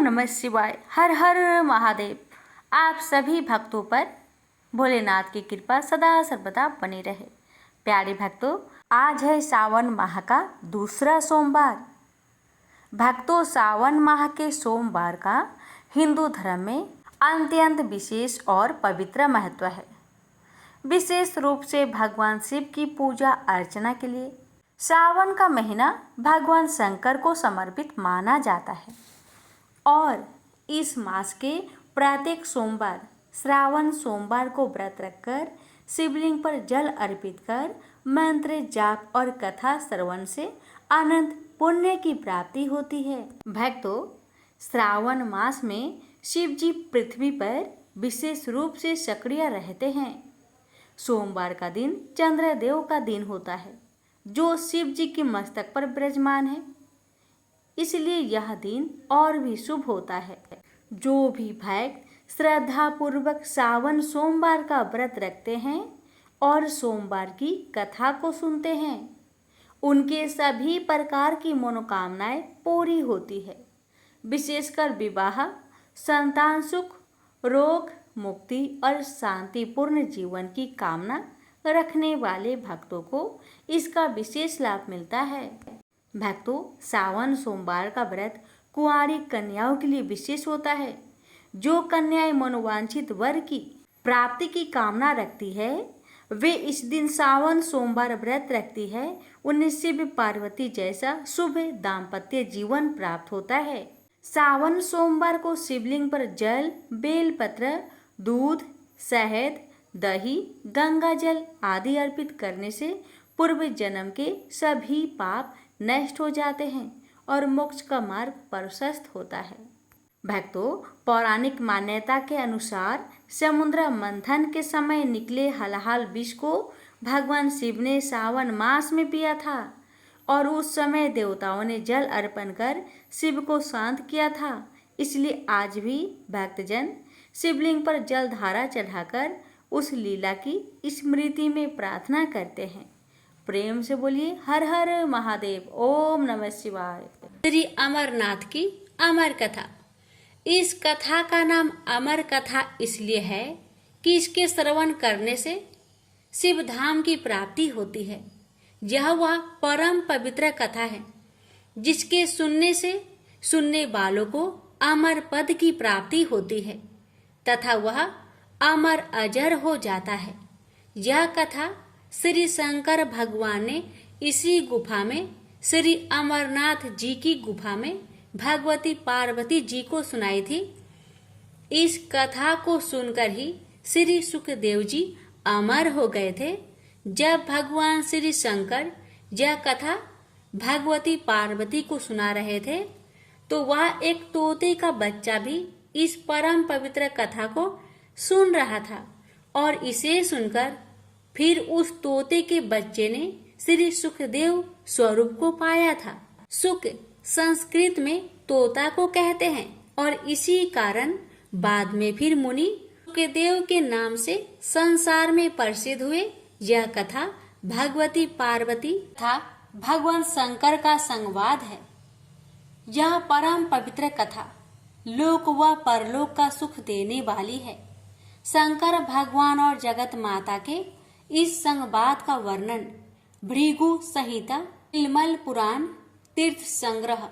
नमः शिवाय। हर हर महादेव। आप सभी भक्तों पर भोलेनाथ की कृपा सदा सर्वदा बनी रहे। प्यारे भक्तों, आज है सावन माह का दूसरा सोमवार। भक्तों, सावन माह के सोमवार का हिंदू धर्म में अत्यंत विशेष और पवित्र महत्व है। विशेष रूप से भगवान शिव की पूजा अर्चना के लिए सावन का महीना भगवान शंकर को समर्पित माना जाता है और इस मास के प्रत्येक सोमवार श्रावण सोमवार को व्रत रखकर शिवलिंग पर जल अर्पित कर मंत्र जाप और कथा श्रवण से अनंत पुण्य की प्राप्ति होती है। भक्तों, श्रावण मास में शिव जी पृथ्वी पर विशेष रूप से सक्रिय रहते हैं। सोमवार का दिन चंद्रदेव का दिन होता है जो शिव जी के मस्तक पर विराजमान है, इसलिए यह दिन और भी शुभ होता है। जो भी भक्त श्रद्धा पूर्वक सावन सोमवार का व्रत रखते हैं और सोमवार की कथा को सुनते हैं, उनके सभी प्रकार की मनोकामनाएं पूरी होती है। विशेषकर विवाह, संतान सुख, रोग मुक्ति और शांतिपूर्ण जीवन की कामना रखने वाले भक्तों को इसका विशेष लाभ मिलता है। भक्तों, सावन सोमवार का व्रत कुंवारी कन्याओं के लिए विशेष होता है। जो कन्याएं मनोवांछित वर की प्राप्ति की कामना रखती है, वे इस दिन सावन सोमवार व्रत रखती है। उन्हें शिव पार्वती जैसा शुभ दाम्पत्य जीवन प्राप्त होता है। सावन सोमवार को शिवलिंग पर जल, बेलपत्र, दूध, शहद, दही, गंगा जल आदि अर्पित करने से पूर्व जन्म के सभी पाप नष्ट हो जाते हैं और मोक्ष का मार्ग प्रशस्त होता है। भक्तों, पौराणिक मान्यता के अनुसार समुद्र मंथन के समय निकले हलाहल विष को भगवान शिव ने सावन मास में पिया था और उस समय देवताओं ने जल अर्पण कर शिव को शांत किया था। इसलिए आज भी भक्तजन शिवलिंग पर जल धारा चढ़ाकर उस लीला की स्मृति में प्रार्थना करते हैं। प्रेम से बोलिए हर हर महादेव। ओम नमः शिवाय। श्री अमरनाथ की अमर कथा। इस कथा का नाम अमर कथा इसलिए है कि इसके श्रवण करने से शिव धाम की प्राप्ति होती है। यह वह परम पवित्र कथा है जिसके सुनने से सुनने वालों को अमर पद की प्राप्ति होती है तथा वह अमर अजर हो जाता है। यह कथा श्री शंकर भगवान ने इसी गुफा में श्री अमरनाथ जी की गुफा में भगवती पार्वती जी को सुनाई थी। इस कथा को सुनकर ही श्री सुखदेव जी अमर हो गए थे। जब भगवान श्री शंकर यह कथा भगवती पार्वती को सुना रहे थे तो वह एक तोते का बच्चा भी इस परम पवित्र कथा को सुन रहा था और इसे सुनकर फिर उस तोते के बच्चे ने श्री सुखदेव स्वरूप को पाया था। सुख संस्कृत में तोता को कहते हैं और इसी कारण बाद में फिर मुनि सुखदेव के नाम से संसार में प्रसिद्ध हुए। यह कथा भगवती पार्वती तथा भगवान शंकर का संवाद है। यह परम पवित्र कथा लोक व परलोक का सुख देने वाली है। शंकर भगवान और जगत माता के इस संवाद का वर्णन भृगु संहिता, तिलमल पुराण, तीर्थ संग्रह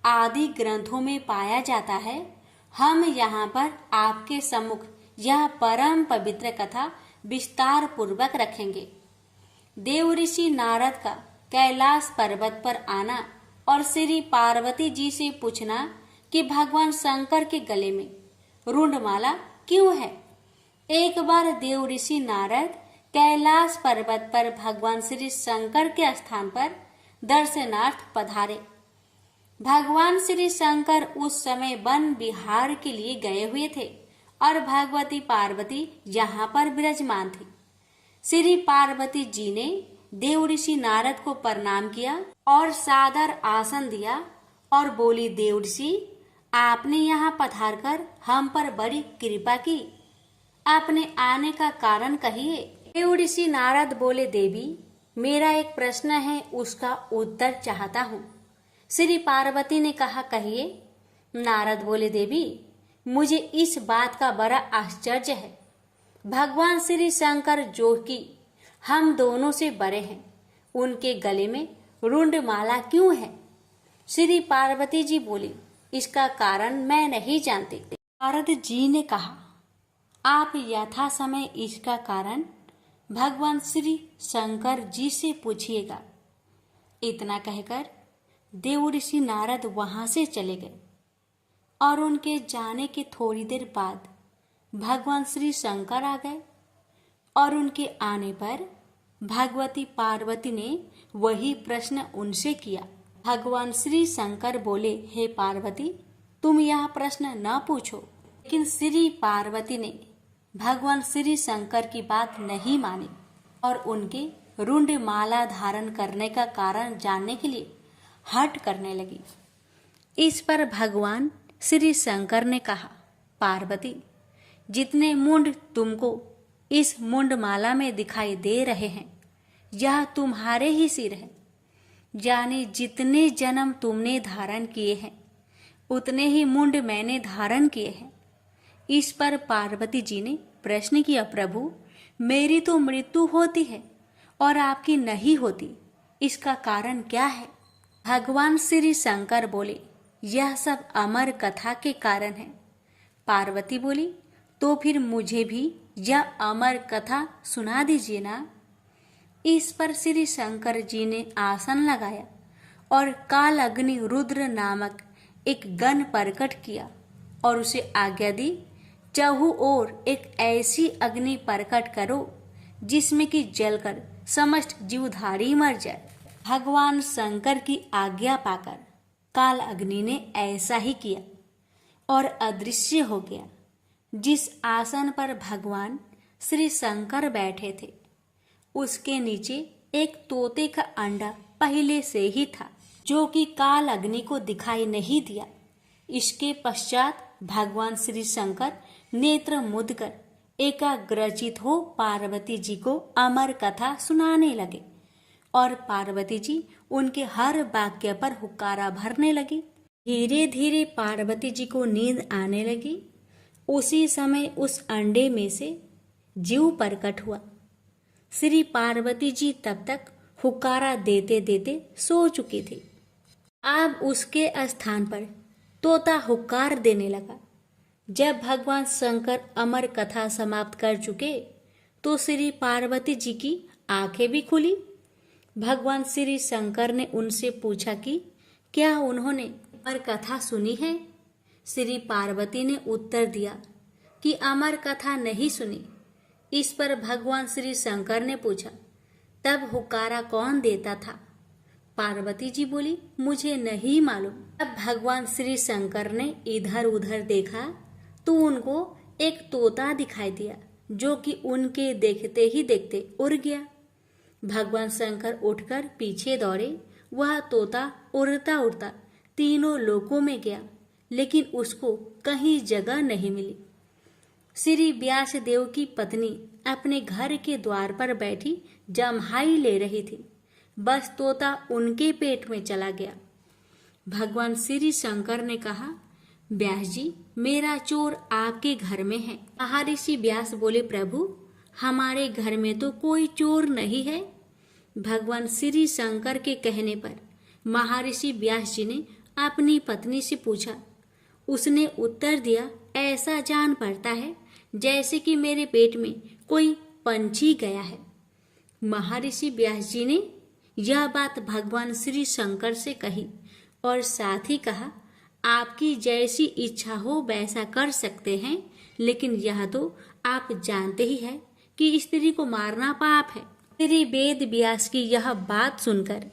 आदि ग्रंथों में पाया जाता है। हम यहाँ पर आपके सम्मुख यह परम पवित्र कथा विस्तार पूर्वक रखेंगे। देव ऋषि नारद का कैलाश पर्वत पर आना और श्री पार्वती जी से पूछना कि भगवान शंकर के गले में रुंडमाला क्यों है। एक बार देव ऋषि नारद कैलाश पर्वत पर भगवान श्री शंकर के स्थान पर दर्शनार्थ पधारे। भगवान श्री शंकर उस समय वन विहार के लिए गए हुए थे और भगवती पार्वती यहाँ पर विराजमान थी। श्री पार्वती जी ने देव ऋषि नारद को प्रणाम किया और सादर आसन दिया और बोली, देव ऋषि, आपने यहाँ पधार कर हम पर बड़ी कृपा की। आपने आने का कारण कहिए। देव ऋषि नारद बोले, देवी, मेरा एक प्रश्न है, उसका उत्तर चाहता हूँ। श्री पार्वती ने कहा, कहिए। नारद बोले, देवी मुझे इस बात का बड़ा आश्चर्य है। भगवान श्री शंकर जो कि हम दोनों से बड़े हैं, उनके गले में रुंड माला क्यों है? श्री पार्वती जी बोली, इसका कारण मैं नहीं जानती। नारद जी ने कहा, आप यथा समय इसका कारण भगवान श्री शंकर जी से पूछिएगा। इतना कहकर देव ऋषि नारद वहां से चले गए और उनके जाने के थोड़ी देर बाद भगवान श्री शंकर आ गए और उनके आने पर भगवती पार्वती ने वही प्रश्न उनसे किया। भगवान श्री शंकर बोले, हे पार्वती, तुम यह प्रश्न न पूछो। लेकिन श्री पार्वती ने भगवान श्री शंकर की बात नहीं मानी और उनके रुंड माला धारण करने का कारण जानने के लिए हट करने लगी। इस पर भगवान श्री शंकर ने कहा, पार्वती, जितने मुंड तुमको इस मुंड माला में दिखाई दे रहे हैं, यह तुम्हारे ही सिर है। यानी जितने जन्म तुमने धारण किए हैं, उतने ही मुंड मैंने धारण किए हैं। इस पर पार्वती जी ने प्रश्न किया, प्रभु, मेरी तो मृत्यु होती है और आपकी नहीं होती, इसका कारण क्या है? भगवान श्री शंकर बोले, यह सब अमर कथा के कारण है। पार्वती बोली, तो फिर मुझे भी यह अमर कथा सुना दीजिए ना। इस पर श्री शंकर जी ने आसन लगाया और काल अग्नि रुद्र नामक एक गण प्रकट किया और उसे आज्ञा दी, चहु ओर एक ऐसी अग्नि प्रकट करो जिसमें कि जलकर समस्त जीवधारी मर जाए। भगवान शंकर की आज्ञा पाकर काल अग्नि ने ऐसा ही किया और अदृश्य हो गया। जिस आसन पर भगवान श्री शंकर बैठे थे, उसके नीचे एक तोते का अंडा पहले से ही था, जो कि काल अग्नि को दिखाई नहीं दिया। इसके पश्चात भगवान श्री शंकर नेत्र मुद कर एकाग्रचित हो पार्वती जी को अमर कथा सुनाने लगे और पार्वती जी उनके हर वाक्य पर हुक्कारा भरने लगी। धीरे धीरे पार्वती जी को नींद आने लगी। उसी समय उस अंडे में से जीव प्रकट हुआ। श्री पार्वती जी तब तक हुक्कारा देते देते सो चुकी थी। अब उसके स्थान पर तोता हुक्कार देने लगा। जब भगवान शंकर अमर कथा समाप्त कर चुके तो श्री पार्वती जी की आंखें भी खुली। भगवान श्री शंकर ने उनसे पूछा कि क्या उन्होंने अमर कथा सुनी है? श्री पार्वती ने उत्तर दिया कि अमर कथा नहीं सुनी। इस पर भगवान श्री शंकर ने पूछा, तब हुक्कारा कौन देता था? पार्वती जी बोली, मुझे नहीं मालूम। अब भगवान श्री शंकर ने इधर उधर देखा तो उनको एक तोता दिखाई दिया, जो कि उनके देखते ही देखते उड़ गया। भगवान शंकर उठकर पीछे दौड़े। वह तोता उड़ता उड़ता तीनों लोकों में गया, लेकिन उसको कहीं जगह नहीं मिली। श्री व्यास देव की पत्नी अपने घर के द्वार पर बैठी जम्हाई ले रही थी। बस तोता उनके पेट में चला गया। भगवान श्री शंकर ने कहा, व्यास जी, मेरा चोर आपके घर में है। महर्षि व्यास बोले, प्रभु, हमारे घर में तो कोई चोर नहीं है। भगवान श्री शंकर के कहने पर महर्षि व्यास जी ने अपनी पत्नी से पूछा। उसने उत्तर दिया, ऐसा जान पड़ता है जैसे कि मेरे पेट में कोई पंछी गया है। महर्षि व्यास जी ने यह बात भगवान श्री शंकर से कही और साथ ही कहा, आपकी जैसी इच्छा हो वैसा कर सकते हैं, लेकिन यह तो आप जानते ही हैं कि स्त्री को मारना पाप है। श्री वेद व्यास की यह बात सुनकर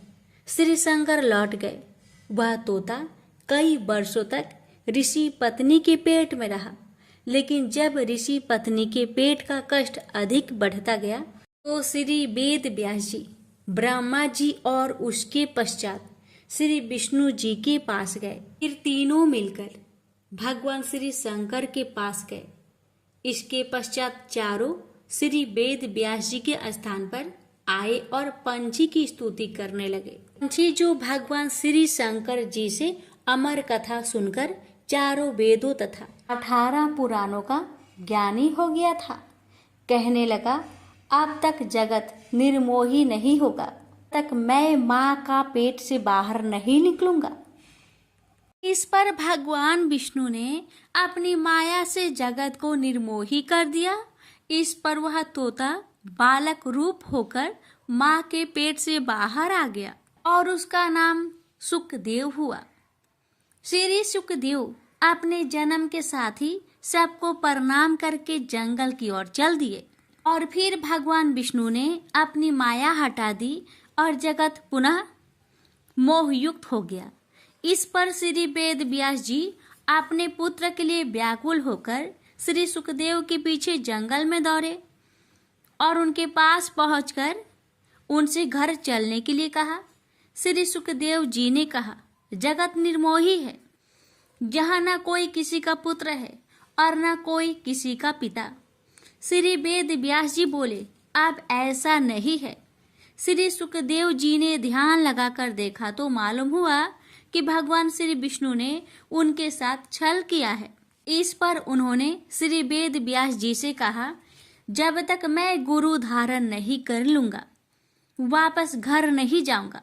श्री शंकर लौट गए। वह तोता कई वर्षों तक ऋषि पत्नी के पेट में रहा, लेकिन जब ऋषि पत्नी के पेट का कष्ट अधिक बढ़ता गया तो श्री वेद व्यास जी ब्रह्मा जी और उसके पश्चात श्री विष्णु जी के पास गए। फिर तीनों मिलकर भगवान श्री शंकर के पास गए। इसके पश्चात चारों श्री वेद व्यास जी के स्थान पर आए और पंछी की स्तुति करने लगे। पंछी जो भगवान श्री शंकर जी से अमर कथा सुनकर चारों वेदों तथा 18 पुराणों का ज्ञानी हो गया था। कहने लगा, अब तक जगत निर्मोही नहीं होगा, तक मैं माँ का पेट से बाहर नहीं निकलूंगा। इस पर भगवान विष्णु ने अपनी माया से जगत को निर्मोही कर दिया। इस पर वह तोता बालक रूप होकर माँ के पेट से बाहर आ गया और उसका नाम सुखदेव हुआ। श्री सुखदेव अपने जन्म के साथ ही सबको प्रणाम करके जंगल की ओर चल दिए और फिर भगवान विष्णु ने अपनी माया हटा दी और जगत पुनः मोहयुक्त हो गया। इस पर श्री वेद व्यास जी अपने पुत्र के लिए व्याकुल होकर श्री सुखदेव के पीछे जंगल में दौड़े और उनके पास पहुंचकर उनसे घर चलने के लिए कहा। श्री सुखदेव जी ने कहा, जगत निर्मोही है, जहाँ न कोई किसी का पुत्र है और न कोई किसी का पिता। श्री वेद व्यास जी बोले, अब ऐसा नहीं है। श्री सुखदेव जी ने ध्यान लगाकर देखा तो मालूम हुआ कि भगवान श्री विष्णु ने उनके साथ छल किया है। इस पर उन्होंने श्री वेद व्यास जी से कहा, जब तक मैं गुरु धारण नहीं कर लूंगा वापस घर नहीं जाऊंगा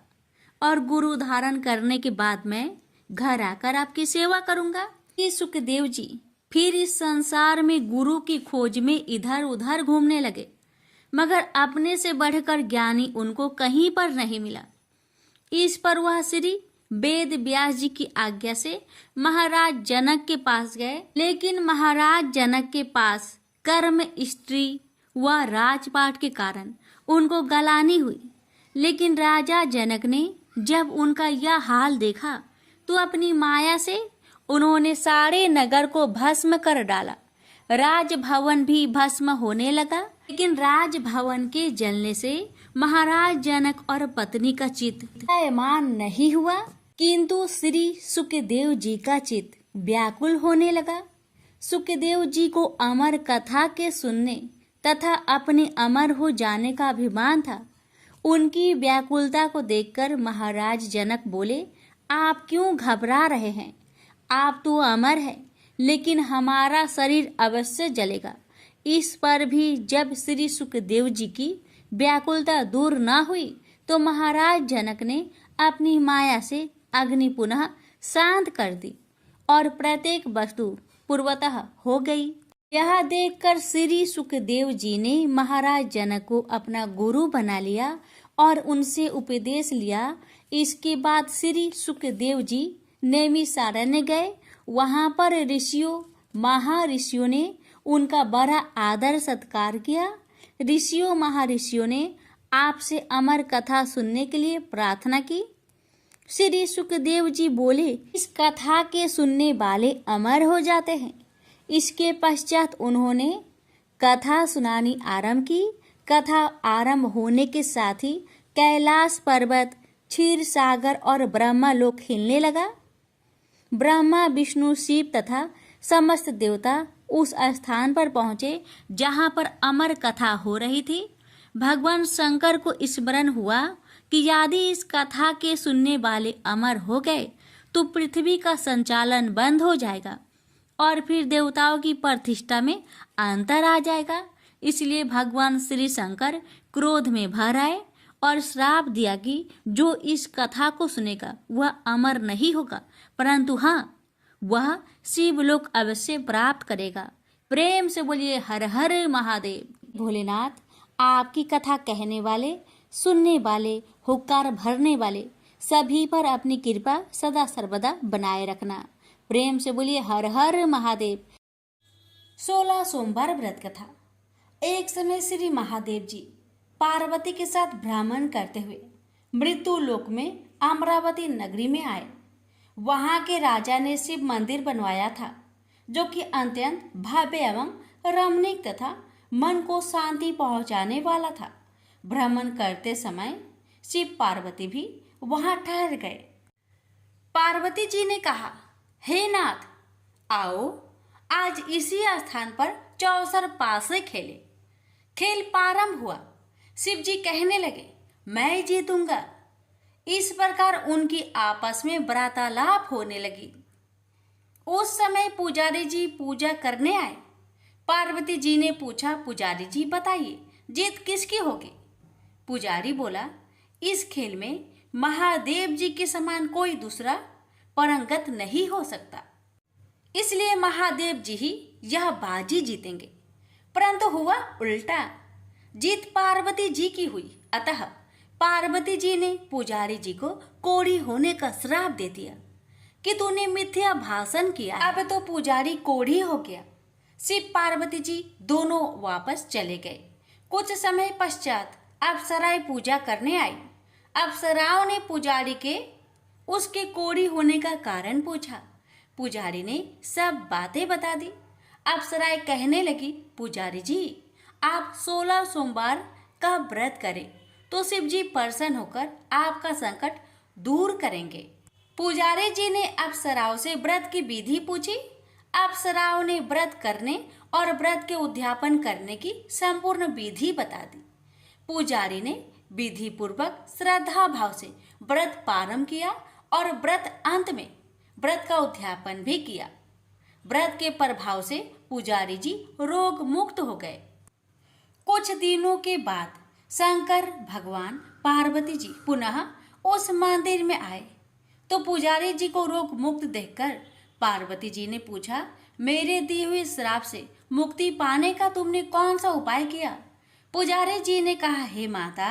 और गुरु धारण करने के बाद मैं घर आकर आपकी सेवा करूंगा। ये सुखदेव जी फिर इस संसार में गुरु की खोज में इधर उधर घूमने लगे, मगर अपने से बढ़कर ज्ञानी उनको कहीं पर नहीं मिला। इस पर वह श्री वेद व्यास जी की आज्ञा से महाराज जनक के पास गए, लेकिन महाराज जनक के पास कर्म, स्त्री व राजपाट के कारण उनको गलानी हुई। लेकिन राजा जनक ने जब उनका यह हाल देखा तो अपनी माया से उन्होंने सारे नगर को भस्म कर डाला। राजभवन भी भस्म होने लगा, लेकिन राजभवन के जलने से महाराज जनक और पत्नी का चित्त दयामान नहीं हुआ, किंतु श्री सुखदेव जी का चित्त व्याकुल होने लगा। सुखदेव जी को अमर कथा के सुनने तथा अपने अमर हो जाने का अभिमान था। उनकी व्याकुलता को देखकर महाराज जनक बोले, आप क्यों घबरा रहे हैं? आप तो अमर है, लेकिन हमारा शरीर अवश्य जलेगा। इस पर भी जब श्री सुखदेव जी की व्याकुलता दूर न हुई तो महाराज जनक ने अपनी माया से अग्नि पुनः शांत कर दी और प्रत्येक वस्तु पूर्वतः हो गई। यह देखकर श्री सुखदेव जी ने महाराज जनक को अपना गुरु बना लिया और उनसे उपदेश लिया। इसके बाद श्री सुखदेव जी नैमिषारण्य गए। वहां पर ऋषियों, महर्षियों ने उनका बड़ा आदर सत्कार किया। ऋषियों, महर्षियों ने आपसे अमर कथा सुनने के लिए प्रार्थना की। श्री सुखदेव जी बोले, इस कथा के सुनने वाले अमर हो जाते हैं। इसके पश्चात उन्होंने कथा सुनानी आरंभ की। कथा आरंभ होने के साथ ही कैलाश पर्वत, क्षीर सागर और ब्रह्मलोक हिलने लगा। ब्रह्मा, विष्णु, शिव तथा समस्त देवता उस स्थान पर पहुंचे जहां पर अमर कथा हो रही थी। भगवान शंकर को स्मरण हुआ कि यदि इस कथा के सुनने वाले अमर हो गए तो पृथ्वी का संचालन बंद हो जाएगा और फिर देवताओं की प्रतिष्ठा में अंतर आ जाएगा। इसलिए भगवान श्री शंकर क्रोध में भर आए और श्राप दिया कि जो इस कथा को सुनेगा वह अमर नहीं होगा, परंतु हाँ, वह शिवलोक अवश्य प्राप्त करेगा। प्रेम से बोलिए हर हर महादेव। भोलेनाथ, आपकी कथा कहने वाले, सुनने वाले, हुक्कार भरने वाले सभी पर अपनी कृपा सदा सर्वदा बनाए रखना। प्रेम से बोलिए हर हर महादेव। 16 सोमवार व्रत कथा। एक समय श्री महादेव जी पार्वती के साथ भ्रमण करते हुए मृत्यु लोक में अमरावती नगरी में आए। वहां के राजा ने शिव मंदिर बनवाया था, जो कि अत्यंत भव्य एवं रमणीक तथा मन को शांति पहुंचाने वाला था। भ्रमण करते समय शिव पार्वती भी वहां ठहर गए। पार्वती जी ने कहा, हे नाथ, आओ आज इसी स्थान पर चौसर पासे खेले। खेल प्रारंभ हुआ। शिव जी कहने लगे, मैं जीतूंगा। इस प्रकार उनकी आपस में वार्तालाप होने लगी। उस समय पुजारी जी पूजा करने आए। पार्वती जी ने पूछा, पुजारी जी बताइए जीत किसकी होगी? पुजारी बोला, इस खेल में महादेव जी के समान कोई दूसरा परंगत नहीं हो सकता, इसलिए महादेव जी ही यह बाजी जीतेंगे। परंतु हुआ उल्टा, जीत पार्वती जी की हुई। अतः पार्वती जी ने पुजारी जी को कोढ़ी होने का श्राप दे दिया कि तूने मिथ्या भाषण किया। अब तो पुजारी कोढ़ी हो गया। शिव पार्वती जी दोनों वापस चले गए। कुछ समय पश्चात अप्सराएं पूजा करने आई। अप्सराओं ने पुजारी के उसके कोढ़ी होने का कारण पूछा। पुजारी ने सब बातें बता दी। अप्सराएं कहने लगी, पुजारी जी आप 16 सोमवार का व्रत करें तो शिव जी प्रसन्न होकर आपका संकट दूर करेंगे। पुजारी जी ने अप्सराओं से व्रत की विधि पूछी। अप्सराओं ने व्रत करने और व्रत के उद्यापन करने की संपूर्ण विधि बता दी। पुजारी ने विधि पूर्वक श्रद्धा भाव से व्रत प्रारंभ किया और व्रत अंत में व्रत का उद्यापन भी किया। व्रत के प्रभाव से पुजारी जी रोग मुक्त हो गए। कुछ दिनों के बाद शंकर भगवान पार्वती जी पुनः उस मंदिर में आए तो पुजारी जी को रोग मुक्त देखकर पार्वती जी ने पूछा, मेरे दिए हुए श्राप से मुक्ति पाने का तुमने कौन सा उपाय किया? पुजारी जी ने कहा, हे माता,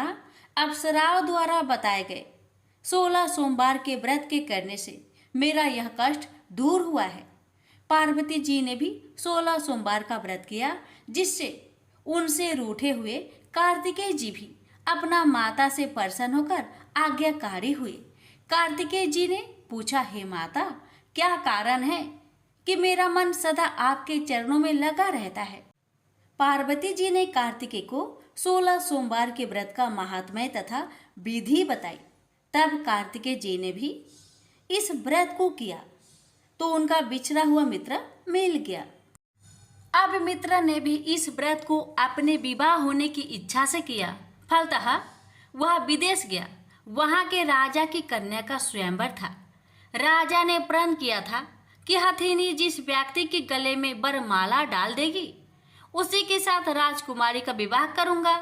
अप्सराओं द्वारा बताए गए 16 सोमवार के व्रत के करने से मेरा यह कष्ट दूर हुआ है। पार्वती जी ने भी 16 सोमवार का व्रत किया, जिससे उनसे रूठे हुए कार्तिकेय जी भी अपना माता से प्रसन्न होकर आज्ञाकारी हुए। कार्तिकेय जी ने पूछा, हे माता, क्या कारण है कि मेरा मन सदा आपके चरणों में लगा रहता है? पार्वती जी ने कार्तिकेय को 16 सोमवार के व्रत का महात्म्य तथा विधि बताई। तब कार्तिकेय जी ने भी इस व्रत को किया तो उनका बिछड़ा हुआ मित्र मिल गया। अब मित्र ने भी इस व्रत को अपने विवाह होने की इच्छा से किया। फलतः वह विदेश गया। वहां के राजा की कन्या का स्वयंवर था। राजा ने प्रण किया था कि हथिनी जिस व्यक्ति के गले में वरमाला डाल देगी उसी के साथ राजकुमारी का विवाह करूंगा।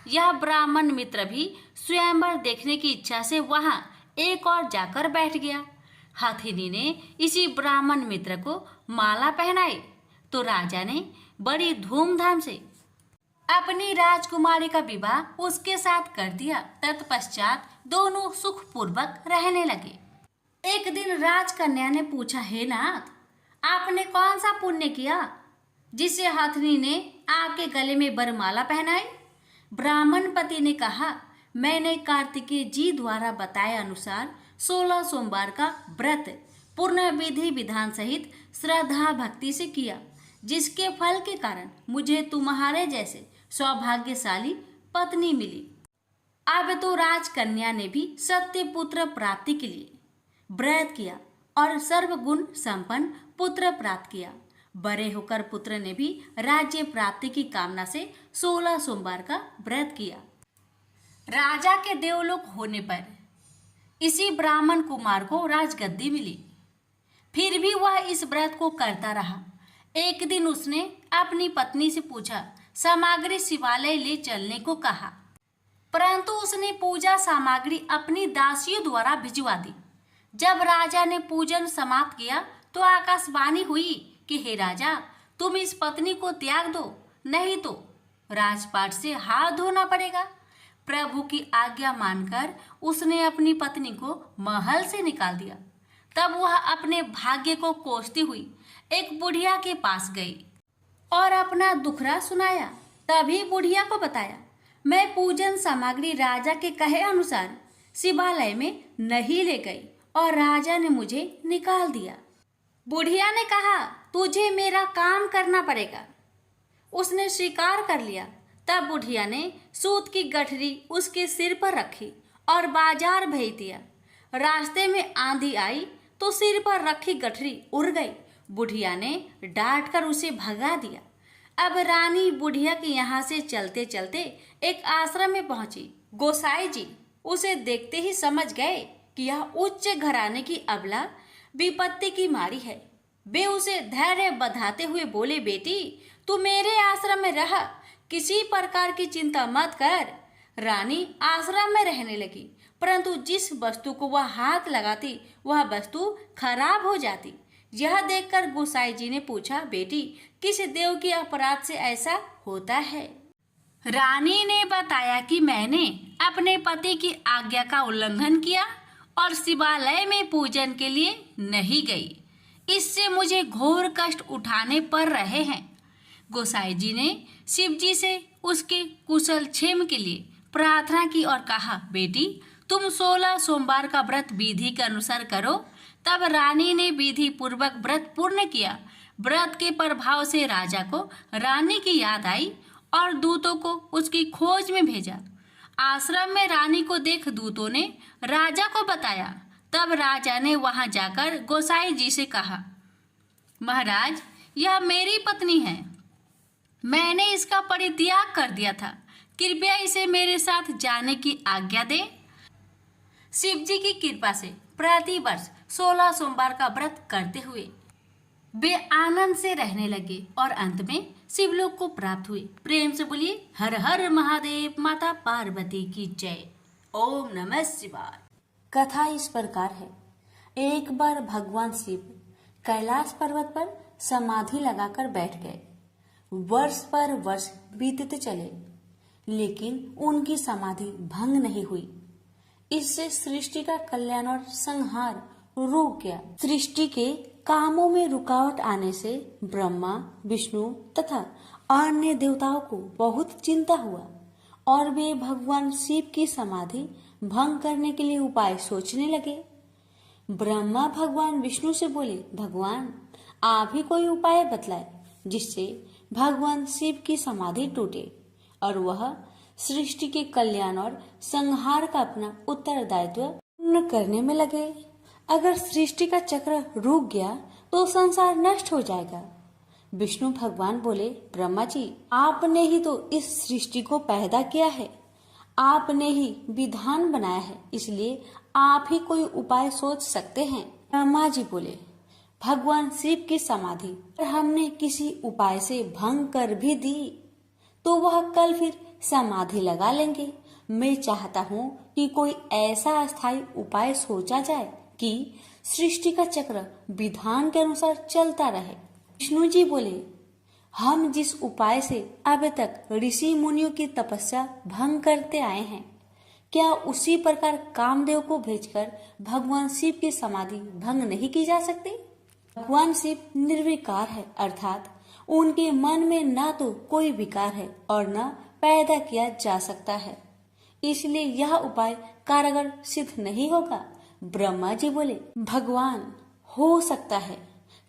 यह ब्राह्मण मित्र भी स्वयंवर देखने की इच्छा से वहां एक और जाकर बैठ गया। हथिनी ने इसी ब्राह्मण मित्र को माला पहनाई तो राजा ने बड़ी धूमधाम से अपनी राजकुमारी का विवाह उसके साथ कर दिया। तत्पश्चात दोनों सुखपूर्वक रहने लगे। एक दिन राजकन्या ने पूछा, हे नाथ, आपने कौन सा पुण्य किया जिससे हथिनी ने आपके गले में वरमाला पहनाई? ब्राह्मण पति ने कहा, मैंने कार्तिकेय जी द्वारा बताए अनुसार 16 सोमवार का व्रत पूर्ण विधि विधान सहित श्रद्धा भक्ति से किया, जिसके फल के कारण मुझे तुम्हारे जैसे सौभाग्यशाली पत्नी मिली। अब तो राजकन्या ने भी सत्य पुत्र प्राप्ति के लिए व्रत किया और सर्वगुण संपन्न पुत्र प्राप्त किया। बड़े होकर पुत्र ने भी राज्य प्राप्ति की कामना से 16 सोमवार का व्रत किया। राजा के देवलोक होने पर इसी ब्राह्मण कुमार को राजगद्दी मिली। फिर भी वह इस व्रत को करता रहा। एक दिन उसने अपनी पत्नी से पूछा, सामग्री शिवालय ले चलने को कहा, परंतु उसने पूजा सामग्री अपनी दासियों द्वारा भिजवा दी। जब राजा ने पूजन समाप्त किया तो आकाशवाणी हुई कि हे राजा, तुम इस पत्नी को त्याग दो, नहीं तो राजपाट से हाथ धोना पड़ेगा। प्रभु की आज्ञा मानकर उसने अपनी पत्नी को महल से निकाल दिया। तब वह अपने भाग्य को कोसती हुई एक बुढ़िया के पास गई और अपना दुखड़ा सुनाया। तभी बुढ़िया को बताया, मैं पूजन सामग्री राजा के कहे अनुसार शिवालय में नहीं ले गई और राजा ने मुझे निकाल दिया। बुढ़िया ने कहा, तुझे मेरा काम करना पड़ेगा। उसने स्वीकार कर लिया। तब बुढ़िया ने सूत की गठरी उसके सिर पर रखी और बाजार भेज दिया। रास्ते में आंधी आई तो सिर पर रखी गठरी उड़ गई। बुढ़िया ने डांटकर उसे भगा दिया। अब रानी बुढ़िया के यहाँ से चलते चलते एक आश्रम में पहुंची। गोसाई जी उसे देखते ही समझ गए कि यह उच्च घराने की अबला विपत्ति की मारी है। वे उसे धैर्य बधाते हुए बोले, बेटी तू मेरे आश्रम में रह, किसी प्रकार की चिंता मत कर। रानी आश्रम में रहने लगी, परंतु जिस वस्तु को वह हाथ लगाती वह वस्तु खराब हो जाती। यह देखकर गोसाई जी ने पूछा, बेटी किस देव के अपराध से ऐसा होता है? रानी ने बताया कि मैंने अपने पति की आज्ञा का उल्लंघन किया और शिवालय में पूजन के लिए नहीं गई। इससे मुझे घोर कष्ट उठाने पड़ रहे हैं। गोसाई जी ने शिव जी से उसके कुशल क्षेम के लिए प्रार्थना की और कहा, बेटी तुम 16 सोमवार का व्रत विधि के अनुसार करो। तब रानी ने विधि पूर्वक व्रत पूर्ण किया। व्रत के प्रभाव से राजा को रानी की याद आई और दूतों को उसकी खोज में भेजा। आश्रम में रानी को देख दूतों ने राजा को बताया। तब राजा ने वहां जाकर गोसाई जी से कहा, महाराज यह मेरी पत्नी है, मैंने इसका परित्याग कर दिया था, कृपया इसे मेरे साथ जाने की आज्ञा दें। शिव जी की कृपा से प्रति वर्ष 16 सोमवार का व्रत करते हुए वे आनंद से रहने लगे और अंत में शिवलोक को प्राप्त हुए। प्रेम से बोलिए हर हर महादेव, माता पार्वती की जय। ओम नमः शिवाय। कथा इस प्रकार है। एक बार भगवान शिव कैलाश पर्वत पर समाधि लगाकर बैठ गए। वर्ष पर वर्ष बीतते चले, लेकिन उनकी समाधि भंग नहीं हुई। इससे सृष्टि का कल्याण और संहार रुक गया। सृष्टि के कामों में रुकावट आने से ब्रह्मा, विष्णु तथा अन्य देवताओं को बहुत चिंता हुआ और वे भगवान शिव की समाधि भंग करने के लिए उपाय सोचने लगे। ब्रह्मा भगवान विष्णु से बोले, भगवान आप ही कोई उपाय बतलाए जिससे भगवान शिव की समाधि टूटे और वह सृष्टि के कल्याण और संहार का अपना उत्तरदायित्व पूर्ण करने में लगे। अगर सृष्टि का चक्र रुक गया तो संसार नष्ट हो जाएगा। विष्णु भगवान बोले, ब्रह्मा जी आपने ही तो इस सृष्टि को पैदा किया है, आपने ही विधान बनाया है, इसलिए आप ही कोई उपाय सोच सकते हैं। ब्रह्मा जी बोले, भगवान शिव की समाधि हमने किसी उपाय से भंग कर भी दी तो वह कल फिर समाधि लगा लेंगे। मैं चाहता हूँ कि कोई ऐसा अस्थायी उपाय सोचा जाए कि सृष्टि का चक्र विधान के अनुसार चलता रहे। विष्णु जी बोले, हम जिस उपाय से अब तक ऋषि मुनियों की तपस्या भंग करते आए हैं, क्या उसी प्रकार कामदेव को भेजकर भगवान शिव की समाधि भंग नहीं की जा सकती? भगवान शिव निर्विकार है, अर्थात उनके मन में न तो कोई विकार है और न पैदा किया जा सकता है, इसलिए यह उपाय कारगर सिद्ध नहीं होगा। ब्रह्मा जी बोले, भगवान हो सकता है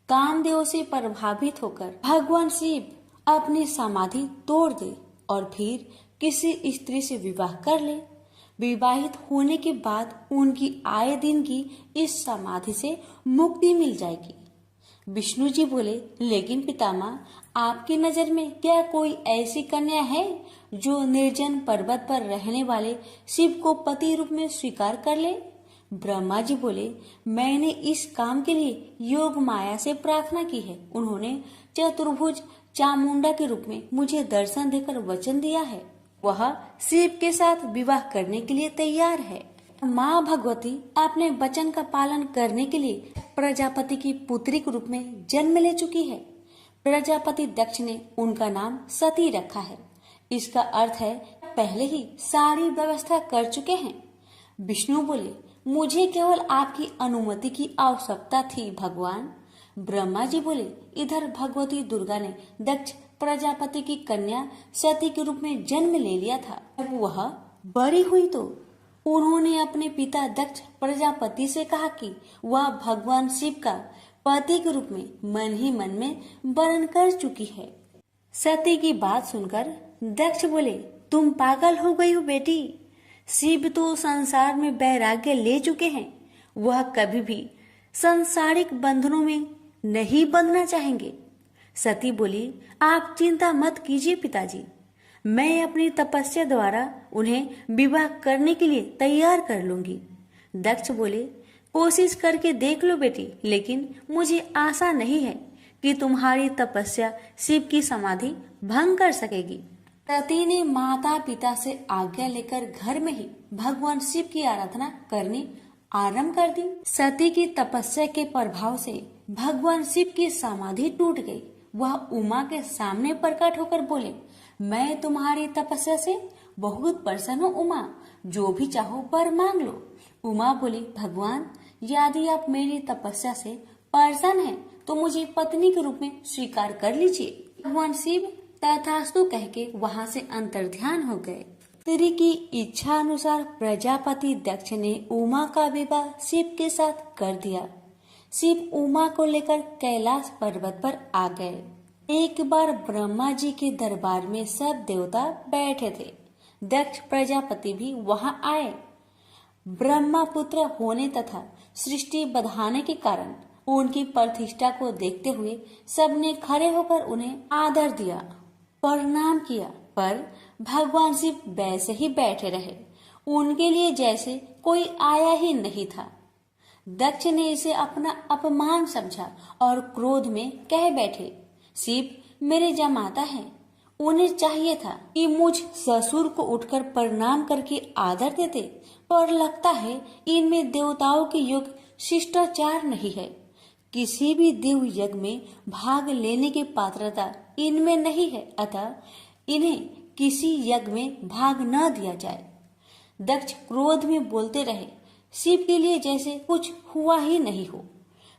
कामदेव से प्रभावित होकर भगवान शिव अपनी समाधि तोड़ दे और फिर किसी स्त्री से विवाह कर ले। विवाहित होने के बाद उनकी आए दिन की इस समाधि से मुक्ति मिल जाएगी। विष्णु जी बोले, लेकिन पितामह आपकी नजर में क्या कोई ऐसी कन्या है जो निर्जन पर्वत पर रहने वाले शिव को पति रूप में स्वीकार कर ले? ब्रह्मा जी बोले, मैंने इस काम के लिए योग माया से प्रार्थना की है। उन्होंने चतुर्भुज चामुंडा के रूप में मुझे दर्शन देकर वचन दिया है, वह शिव के साथ विवाह करने के लिए तैयार है। माँ भगवती अपने वचन का पालन करने के लिए प्रजापति की पुत्री के रूप में जन्म ले चुकी है। प्रजापति दक्ष ने उनका नाम सती रखा है। इसका अर्थ है पहले ही सारी व्यवस्था कर चुके हैं। विष्णु बोले, मुझे केवल आपकी अनुमति की आवश्यकता थी भगवान। ब्रह्मा जी बोले, इधर भगवती दुर्गा ने दक्ष प्रजापति की कन्या सती के रूप में जन्म ले लिया था। जब वह बड़ी हुई तो उन्होंने अपने पिता दक्ष प्रजापति से कहा कि वह भगवान शिव का पति के रूप में मन ही मन में वर्ण कर चुकी है। सती की बात सुनकर दक्ष बोले, तुम पागल हो गई हो बेटी, शिव तो संसार में वैराग्य ले चुके हैं, वह कभी भी सांसारिक बंधनों में नहीं बंधना चाहेंगे। सती बोली, आप चिंता मत कीजिए पिताजी, मैं अपनी तपस्या द्वारा उन्हें विवाह करने के लिए तैयार कर लूंगी। दक्ष बोले, कोशिश करके देख लो बेटी, लेकिन मुझे आशा नहीं है कि तुम्हारी तपस्या शिव की समाधि भंग कर सकेगी। सती ने माता पिता से आज्ञा लेकर घर में ही भगवान शिव की आराधना करनी आरंभ कर दी। सती की तपस्या के प्रभाव से भगवान शिव की समाधि टूट गई। वह उमा के सामने प्रकट होकर बोले, मैं तुम्हारी तपस्या से बहुत प्रसन्न हूँ उमा, जो भी चाहो वर मांग लो। उमा बोली, भगवान यदि आप मेरी तपस्या से प्रसन्न हैं तो मुझे पत्नी के रूप में स्वीकार कर लीजिए। भगवान शिव तथास्तु कह के वहाँ से अंतर्ध्यान हो गए। स्त्री की इच्छा अनुसार प्रजापति दक्ष ने उमा का विवाह शिव के साथ कर दिया। शिव उमा को लेकर कैलाश पर्वत पर आ गए। एक बार ब्रह्मा जी के दरबार में सब देवता बैठे थे। दक्ष प्रजापति भी वहां आए। ब्रह्मा पुत्र होने तथा सृष्टि बढ़ाने के कारण उनकी प्रतिष्ठा को देखते हुए सबने खड़े होकर उन्हें आदर दिया, प्रणाम किया, पर भगवान शिव वैसे ही बैठे रहे, उनके लिए जैसे कोई आया ही नहीं था। दक्ष ने इसे अपना अपमान समझा और क्रोध में कह बैठे, शिव मेरे जमाता हैं, उन्हें चाहिए था कि मुझ ससुर को उठकर प्रणाम करके आदर देते, पर लगता है इनमें देवताओं के योग शिष्टाचार नहीं है। किसी भी देव यज्ञ में भाग लेने की पात्रता इनमें नहीं है, अतः इन्हें किसी यज्ञ में भाग न दिया जाए। दक्ष क्रोध में बोलते रहे, शिव के लिए जैसे कुछ हुआ ही नहीं हो।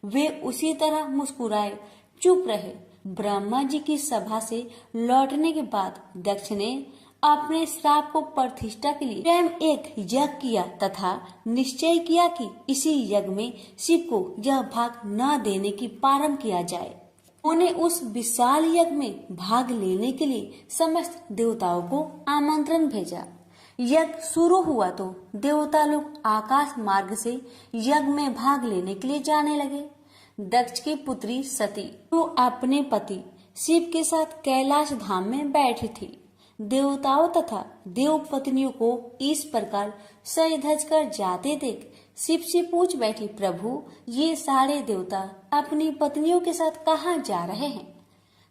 वे उसी तरह मुस्कुराए चुप रहे। ब्रह्मा जी की सभा से लौटने के बाद दक्ष ने अपने श्राप को प्रतिष्ठा के लिए स्वयं एक यज्ञ किया तथा निश्चय किया कि इसी यज्ञ में शिव को यह भाग न देने की प्रारंभ किया जाए। उन्हें उस विशाल यज्ञ में भाग लेने के लिए समस्त देवताओं को आमंत्रण भेजा। यज्ञ शुरू हुआ तो देवता लोग आकाश मार्ग से यज्ञ में भाग लेने के लिए जाने लगे। दक्ष की पुत्री सती जो अपने पति शिव के साथ कैलाश धाम में बैठी थी, देवताओं तथा देव पत्नियों को इस प्रकार सज धज कर जाते देख शिव से पूछ बैठी, प्रभु ये सारे देवता अपनी पत्नियों के साथ कहाँ जा रहे हैं?